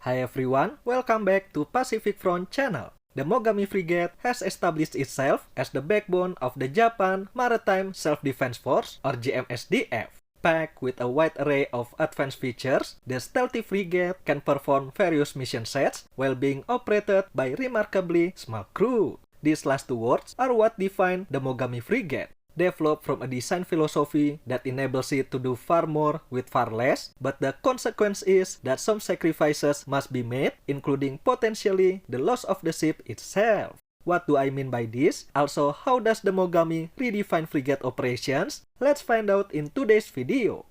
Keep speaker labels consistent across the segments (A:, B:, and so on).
A: Hi everyone, welcome back to Pacific Front channel. The Mogami Frigate has established itself as the backbone of the Japan Maritime Self-Defense Force, or JMSDF. Packed with a wide array of advanced features, the stealthy frigate can perform various mission sets while being operated by remarkably small crew. These last two words are what define the Mogami Frigate. Developed from a design philosophy that enables it to do far more with far less, but the consequence is that some sacrifices must be made, including potentially the loss of the ship itself. What do I mean by this? Also, how does the Mogami redefine frigate operations? Let's find out in today's video.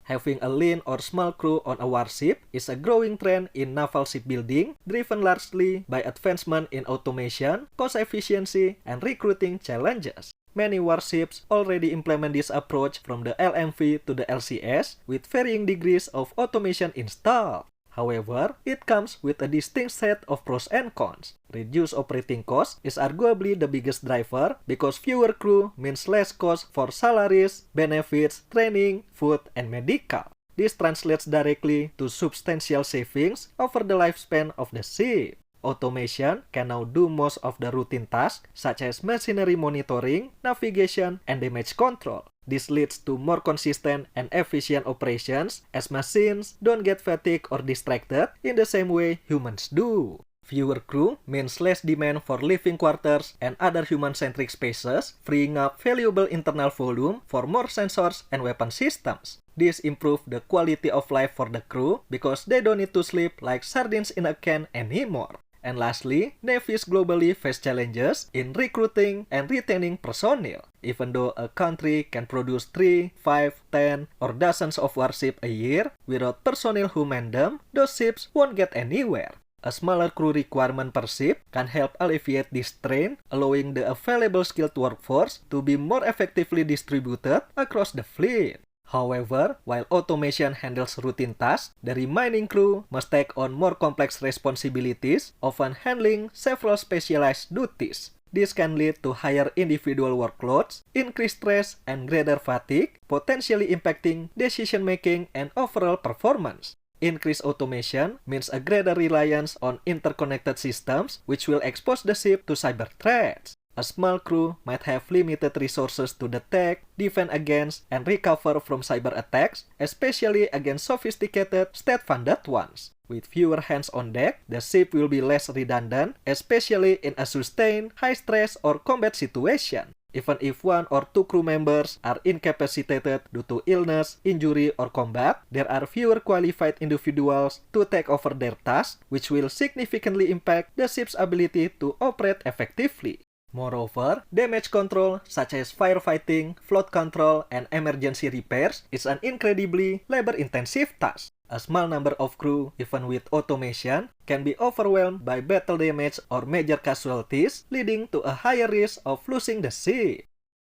A: Having a lean or small crew on a warship is a growing trend in naval shipbuilding, driven largely by advancement in automation, cost efficiency, and recruiting challenges. Many warships already implement this approach from the LMV to the LCS with varying degrees of automation installed. However, it comes with a distinct set of pros and cons. Reduced operating costs is arguably the biggest driver because fewer crew means less cost for salaries, benefits, training, food, and medical. This translates directly to substantial savings over the lifespan of the ship. Automation can now do most of the routine tasks such as machinery monitoring, navigation, and damage control. This leads to more consistent and efficient operations as machines don't get fatigued or distracted in the same way humans do. Fewer crew means less demand for living quarters and other human-centric spaces, freeing up valuable internal volume for more sensors and weapon systems. This improves the quality of life for the crew because they don't need to sleep like sardines in a can anymore. And lastly, navies globally face challenges in recruiting and retaining personnel. Even though a country can produce 3, 5, 10, or dozens of warships a year, without personnel who man them, those ships won't get anywhere. A smaller crew requirement per ship can help alleviate this strain, allowing the available skilled workforce to be more effectively distributed across the fleet. However, while automation handles routine tasks, the remaining crew must take on more complex responsibilities, often handling several specialized duties. This can lead to higher individual workloads, increased stress, and greater fatigue, potentially impacting decision-making and overall performance. Increased automation means a greater reliance on interconnected systems, which will expose the ship to cyber threats. A small crew might have limited resources to detect, defend against, and recover from cyber attacks, especially against sophisticated state-funded ones. With fewer hands on deck, the ship will be less redundant, especially in a sustained, high-stress, or combat situation. Even if one or two crew members are incapacitated due to illness, injury, or combat, there are fewer qualified individuals to take over their tasks, which will significantly impact the ship's ability to operate effectively. Moreover, damage control such as firefighting, flood control, and emergency repairs is an incredibly labor-intensive task. A small number of crew, even with automation, can be overwhelmed by battle damage or major casualties, leading to a higher risk of losing the ship.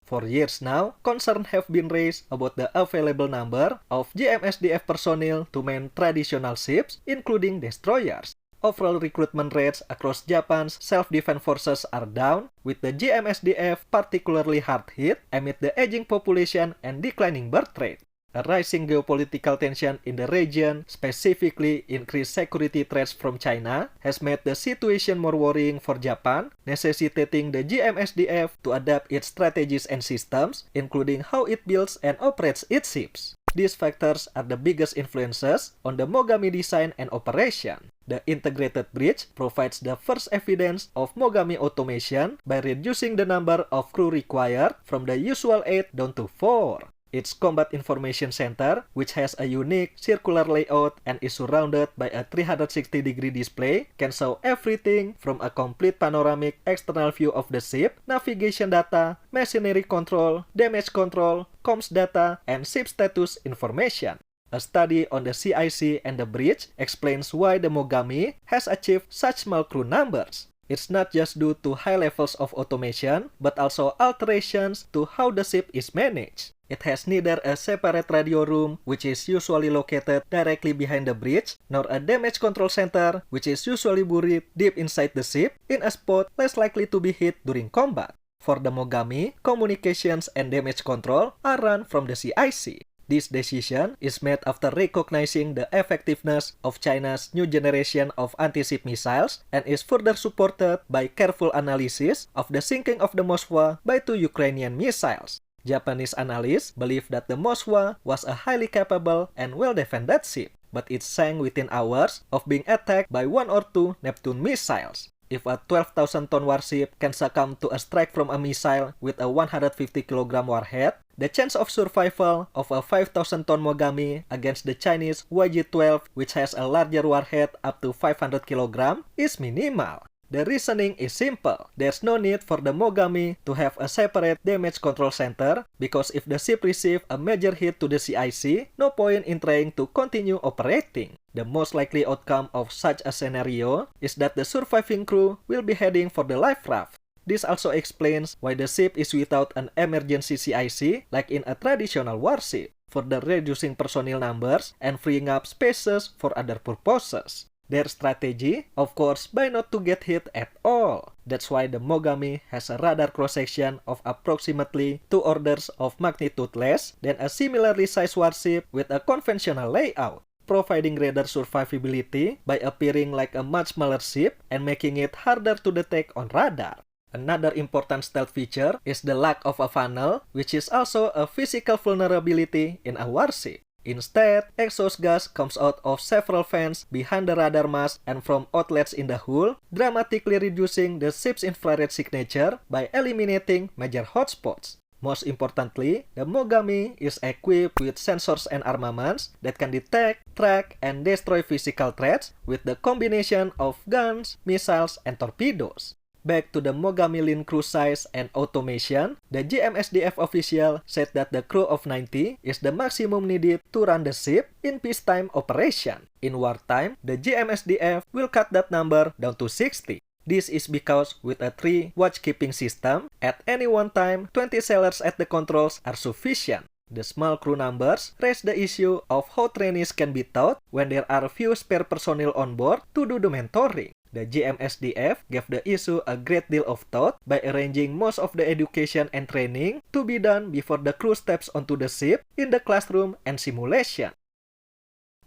A: For years now, concerns have been raised about the available number of JMSDF personnel to man traditional ships, including destroyers. Overall recruitment rates across Japan's self-defense forces are down, with the JMSDF particularly hard hit amid the aging population and declining birth rate. A rising geopolitical tension in the region, specifically increased security threats from China, has made the situation more worrying for Japan, necessitating the JMSDF to adapt its strategies and systems, including how it builds and operates its ships. These factors are the biggest influences on the Mogami design and operation. The integrated bridge provides the first evidence of Mogami automation by reducing the number of crew required from the usual 8 down to 4. Its Combat Information Center, which has a unique circular layout and is surrounded by a 360-degree display, can show everything from a complete panoramic external view of the ship, navigation data, machinery control, damage control, comms data, and ship status information. A study on the CIC and the bridge explains why the Mogami has achieved such small crew numbers. It's not just due to high levels of automation, but also alterations to how the ship is managed. It has neither a separate radio room, which is usually located directly behind the bridge, nor a damage control center, which is usually buried deep inside the ship in a spot less likely to be hit during combat. For the Mogami, communications and damage control are run from the CIC. This decision is made after recognizing the effectiveness of China's new generation of anti-ship missiles and is further supported by careful analysis of the sinking of the Moskva by 2 Ukrainian missiles. Japanese analysts believe that the Moskva was a highly capable and well-defended ship, but it sank within hours of being attacked by 1 or 2 Neptune missiles. If a 12,000-ton warship can succumb to a strike from a missile with a 150-kilogram warhead, the chance of survival of a 5,000-ton Mogami against the Chinese YG-12, which has a larger warhead up to 500 kilograms, is minimal. The reasoning is simple. There's no need for the Mogami to have a separate damage control center because if the ship receives a major hit to the CIC, no point in trying to continue operating. The most likely outcome of such a scenario is that the surviving crew will be heading for the life raft. This also explains why the ship is without an emergency CIC like in a traditional warship, further reducing personnel numbers and freeing up spaces for other purposes. Their strategy, of course, by not to get hit at all. That's why the Mogami has a radar cross-section of approximately 2 orders of magnitude less than a similarly sized warship with a conventional layout, providing radar survivability by appearing like a much smaller ship and making it harder to detect on radar. Another important stealth feature is the lack of a funnel, which is also a physical vulnerability in a warship. Instead, exhaust gas comes out of several vents behind the radar mast and from outlets in the hull, dramatically reducing the ship's infrared signature by eliminating major hotspots. Most importantly, the Mogami is equipped with sensors and armaments that can detect, track, and destroy physical threats with the combination of guns, missiles, and torpedoes. Back to the Mogami lean crew size and automation, the jmsdf official said that the crew of 90 is the maximum needed to run the ship in peacetime operation. In wartime, the jmsdf will cut that number down to 60. This is because with a 3 watch-keeping system, at any one time, 20 sailors at the controls are sufficient. The small crew numbers raise the issue of how trainees can be taught when there are few spare personnel on board to do the mentoring. The jmsdf gave the issue a great deal of thought by arranging most of the education and training to be done before the crew steps onto the ship in the classroom and simulation.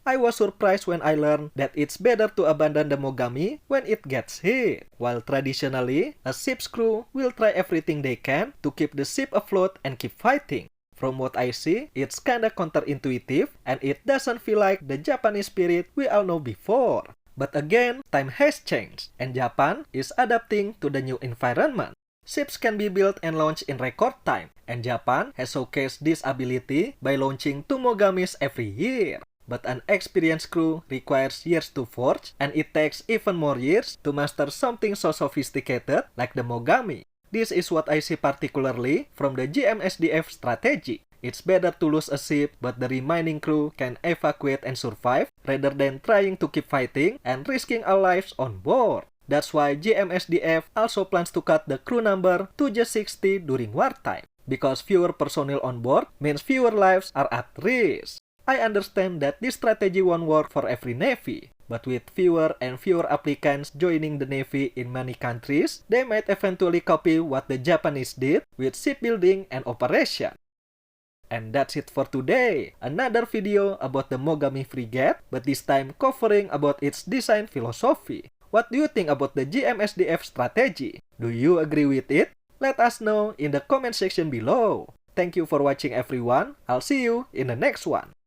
A: I was surprised when I learned that it's better to abandon the Mogami when it gets hit. While traditionally, a ship's crew will try everything they can to keep the ship afloat and keep fighting. From what I see, it's kinda counterintuitive and it doesn't feel like the Japanese spirit we all know before. But again, time has changed and Japan is adapting to the new environment. Ships can be built and launched in record time, and Japan has showcased this ability by launching 2 Mogamis every year. But an experienced crew requires years to forge, and it takes even more years to master something so sophisticated like the Mogami. This is what I see particularly from the jmsdf strategy. It's better to lose a ship, but the remaining crew can evacuate and survive, rather than trying to keep fighting and risking our lives on board. That's why jmsdf also plans to cut the crew number to just 60 during wartime, because fewer personnel on board means fewer lives are at risk. I understand that this strategy won't work for every navy, but with fewer and fewer applicants joining the navy in many countries, they might eventually copy what the Japanese did with shipbuilding and operation. And that's it for today. Another video about the Mogami Frigate, but this time covering about its design philosophy. What do you think about the jmsdf strategy? Do you agree with it? Let us know in the comment section below. Thank you for watching everyone. I'll see you in the next one.